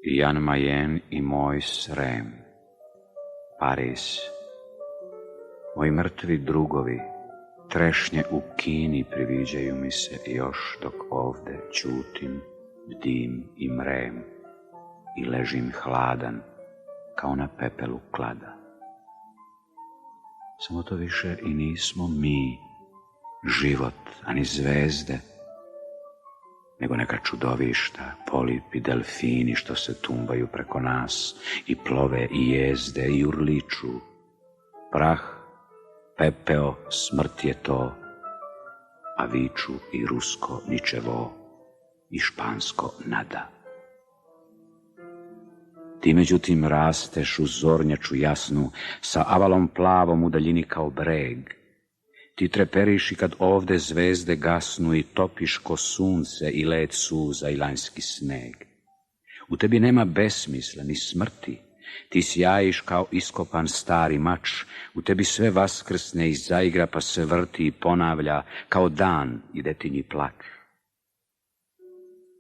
Jan Mayen i moj Srem. Paris. Moji mrtvi drugovi, trešnje u Kini priviđaju mi se još dok ovde ćutim, bdim i mrem i ležim hladan kao na pepelu klada. Samo to više i nismo mi, život, ani zvezde, nego neka čudovišta, polipi, delfini što se tumbaju preko nas i plove i jezde i urliču. Prah, pepeo, smrt je to, a viču i rusko ničevo i špansko nada. Ti međutim rasteš u zornjaču jasnu, sa avalom plavom u daljini kao breg. Ti treperiš i kad ovde zvezde gasnu i topiš ko sunce i led suza i lanjski sneg. U tebi nema besmisla ni smrti, ti sjajiš kao iskopan stari mač, u tebi sve vaskrsne i zaigra pa se vrti i ponavlja kao dan i detinji plač.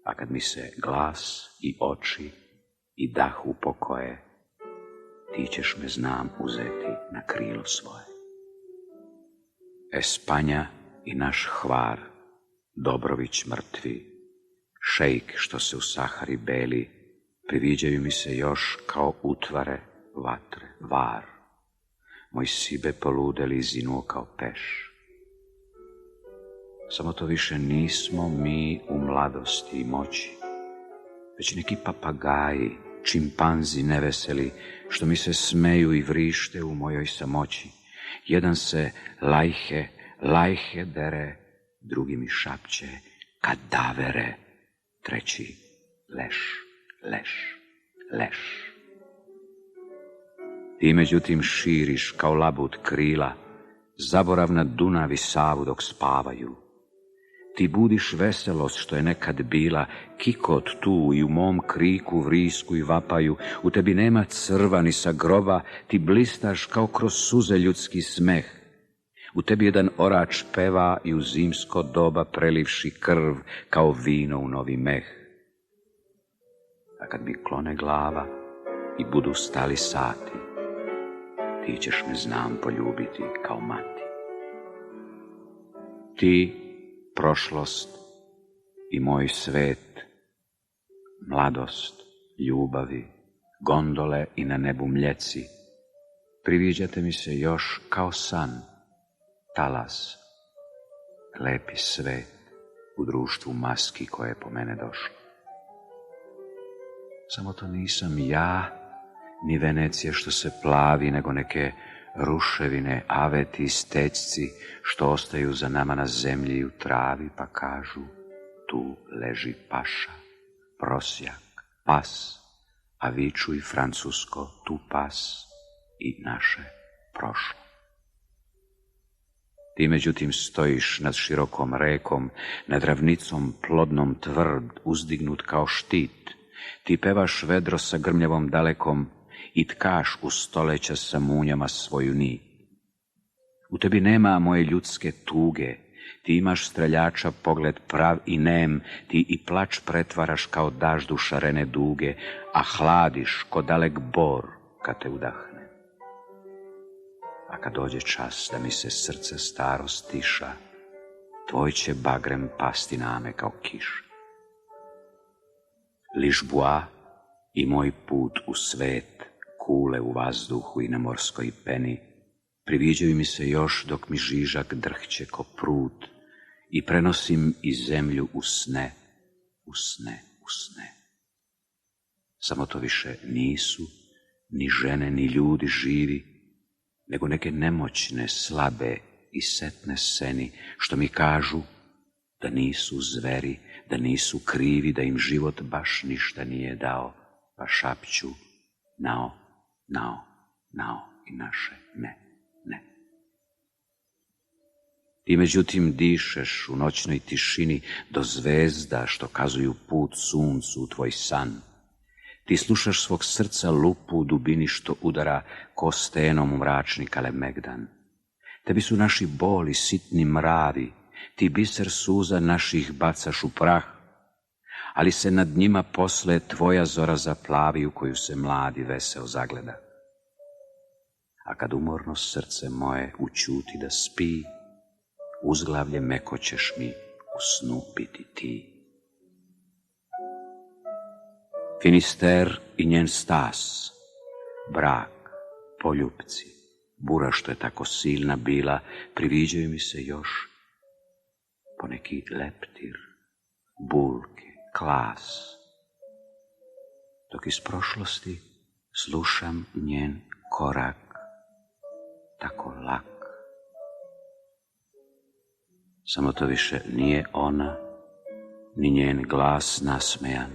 A kad mi se glas i oči i dah upokoje, ti ćeš me, znam, uzeti na krilo svoje. Espanja i naš Hvar, Dobrović mrtvi, šejk što se u Sahari beli, priviđaju mi se još kao utvare, vatre, var. Moj Sibe poludeli zinuo kao peš. Samo to više nismo mi u mladosti i moći, već neki papagaji, čimpanzi neveseli, što mi se smeju i vrište u mojoj samoći. Jedan se lajhe dere, drugi mi šapće kadavere, treći leš. Ti međutim širiš kao labud krila, zaborav na Dunav i Savu dok spavaju. Ti budiš veselost što je nekad bila, kikot tu i u mom kriku, vrisku i vapaju. U tebi nema crva ni sa groba, ti blistaš kao kroz suze ljudski smeh. U tebi jedan orač peva i u zimsko doba prelivši krv kao vino u novi meh. A kad mi klone glava i budu stali sati, ti ćeš me, znam, poljubiti kao mati. Ti, prošlost i moj svet, mladost, ljubavi, gondole i na nebu mljeci, priviđate mi se još kao san, talas, lepi svet u društvu maski koje je po mene došlo. Samo to nisam ja, ni Venecija što se plavi, nego neke ruševine, aveti i stečci što ostaju za nama na zemlji i u travi, pa kažu, tu leži paša, prosjak, pas, a viču i francusko, tu pas i naše prošlo. Ti međutim stojiš nad širokom rekom, nad ravnicom plodnom tvrd, uzdignut kao štit. Ti pevaš vedro sa grmljavom dalekom i tkaš u stoleća sa munjama svoju nit. U tebi nema moje ljudske tuge, ti imaš streljača pogled prav i nem, ti i plač pretvaraš kao daždu šarene duge, a hladiš ko dalek bor kad te udahne. A kad dođe čas da mi se srce staro stiša, tvoj će bagrem pasti na me kao kiša. Ližboa i moj put u svet, kule u vazduhu i na morskoj peni, priviđaju mi se još dok mi žižak drhće ko prut i prenosim i zemlju u sne. Samo to više nisu ni žene ni ljudi živi, nego neke nemoćne, slabe i setne seni, što mi kažu da nisu zveri, da nisu krivi, da im život baš ništa nije dao, pa šapću nao i naše ne. Ti međutim dišeš u noćnoj tišini do zvezda što kazuju put suncu u tvoj san. Ti slušaš svog srca lupu u dubini što udara ko stenom u mračni Kalemegdan. Tebi su naši boli sitni mravi, ti biser suza naših bacaš u prah, ali se nad njima posle tvoja zora zaplavi u koju se mladi veseo zagleda. A kad umorno srce moje učuti da spi, uzglavlje meko ćeš mi u snu biti ti. Finister i njen stas, brak, poljupci, bura što je tako silna bila, priviđaju mi se još poneki leptir, bulke, klas, dok iz prošlosti slušam njen korak, tako lak. Samo to više nije ona, ni njen glas nasmejan,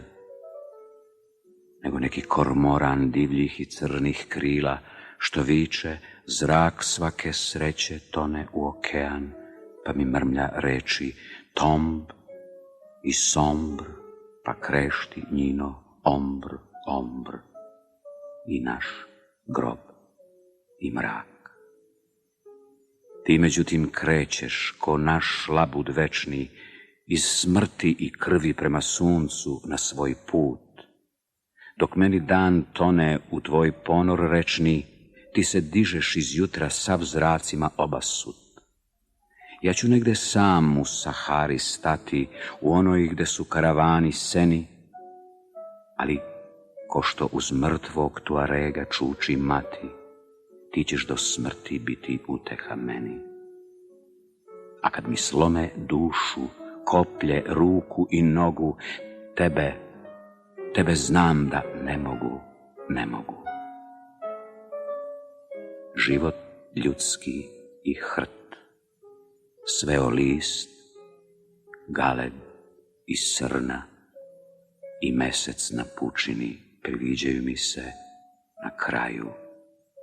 nego neki kormoran divljih i crnih krila, što viče, zrak svake sreće tone u okean, pa mi mrmlja reči tomb i sombr, pa krešti njino ombr, ombr, i naš grob i mrak. Ti međutim krećeš ko naš labud večni iz smrti i krvi prema suncu na svoj put. Dok meni dan tone u tvoj ponor rečni, ti se dižeš iz jutra sav zracima obasut. Ja ću negde sam u Sahari stati, u onoj gde su karavani seni, ali ko što uz mrtvog Tuarega čuči mati, ti ćeš do smrti biti uteha meni. A kad mi slome dušu, koplje, ruku i nogu, tebe znam da ne mogu. Život ljudski i hrt, sveo list, galeb i srna i mesec na pučini priviđaju mi se na kraju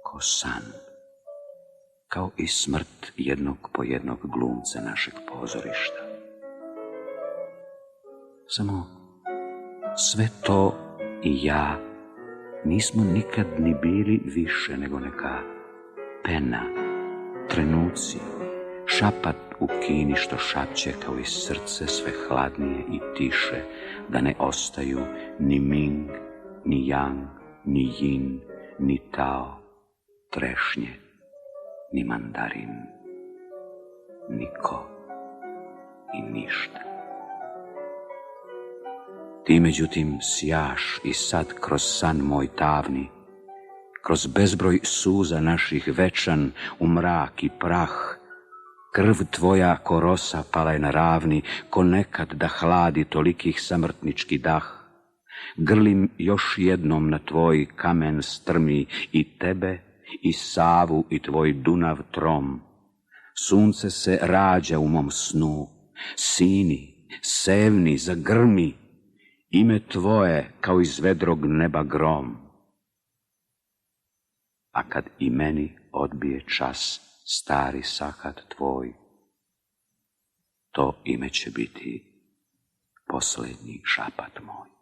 ko san, kao i smrt jednog po jednog glumca našeg pozorišta. Samo sve to i ja nismo nikad ni bili više nego neka pena, trenuci, šapat u kini što šapće kao i srce sve hladnije i tiše, da ne ostaju ni Ming, ni Yang, ni Yin, ni Tao, trešnje, ni mandarin, niko i ništa. Ti međutim sjaš i sad kroz san moj tavni, kroz bezbroj suza naših večan u mrak i prah, krv tvoja ko rosa pala je na ravni, ko nekad da hladi tolikih samrtnički dah. Grlim još jednom na tvoj kamen strmi i tebe, i Savu i tvoj Dunav trom. Sunce se rađa u mom snu, sini, sevni, zagrmi, ime tvoje kao iz vedrog neba grom. A kad i meni odbije čas stari sahat tvoj, to ime će biti posljednji šapat moj.